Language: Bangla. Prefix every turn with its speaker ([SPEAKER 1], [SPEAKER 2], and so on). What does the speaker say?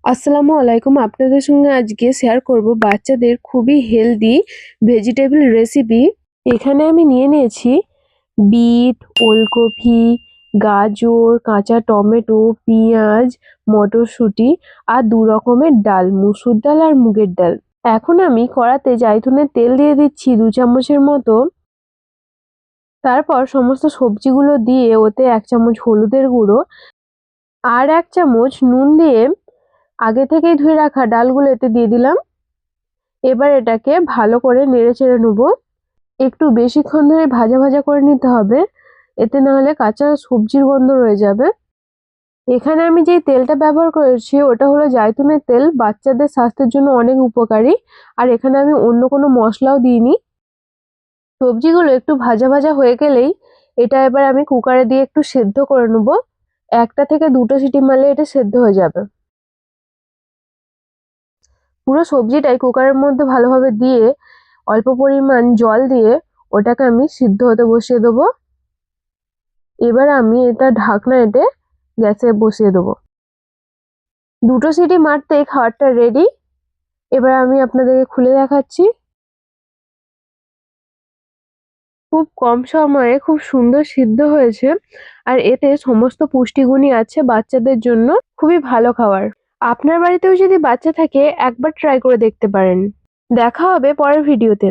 [SPEAKER 1] আসসালামু আলাইকুম। আপনাদের সঙ্গে আজকে শেয়ার করব বাচ্চাদের খুবই হেলদি ভেজিটেবল রেসিপি। এখানে আমি নিয়ে নিয়েছি বিট, ওলকপি, গাজর, কাঁচা টমেটো, পেঁয়াজ, মটরশুঁটি আর দু রকমের ডাল, মুসুর ডাল আর মুগের ডাল। এখন আমি কড়াতে জাইতুনের তেল দিয়ে দিচ্ছি 2 চামচের মতো। তারপর সমস্ত সবজিগুলো দিয়ে ওতে 1 চামচ হলুদের গুঁড়ো আর 1 চামচ নুন দিয়ে আগে থেকেই ধুয়ে রাখা ডালগুলো এতে দিয়ে দিলাম। এবার এটাকে ভালো করে নেড়েচেড়ে নেব। একটু বেশিক্ষণ ধরে ভাজা ভাজা করে নিতে হবে, এতে না হলে কাঁচা সবজির গন্ধ রয়ে যাবে। এখানে আমি যেই তেলটা ব্যবহার করেছি ওটা হলো জাইতুনের তেল, বাচ্চাদের স্বাস্থ্যের জন্য অনেক উপকারী। আর এখানে আমি অন্য কোনো মশলাও দিইনি। সবজিগুলো একটু ভাজা ভাজা হয়ে গেলেই এটা এবার আমি কুকারে দিয়ে একটু সেদ্ধ করে নেব। 1টা থেকে 2টো সিটি মারলে এটা সেদ্ধ হয়ে যাবে। পুরো সবজিটাই কুকারের মধ্যে ভালোভাবে দিয়ে অল্প পরিমাণ জল দিয়ে ওটাকে আমি সিদ্ধ হতে বসিয়ে দেবো। এবার আমি এটা ঢাকনা এঁটে গ্যাসে বসিয়ে দেবো। 2টো সিটি মারতেই খাবারটা রেডি। এবার আমি আপনাদেরকে খুলে দেখাচ্ছি। খুব কম সময়ে খুব সুন্দর সিদ্ধ হয়েছে আর এতে সমস্ত পুষ্টিগুণই আছে বাচ্চাদের জন্য, খুবই ভালো খাবার। আপনার বাড়িতেও যদি বাচ্চা থাকে একবার ট্রাই করে দেখতে পারেন। দেখা হবে পরের ভিডিওতে।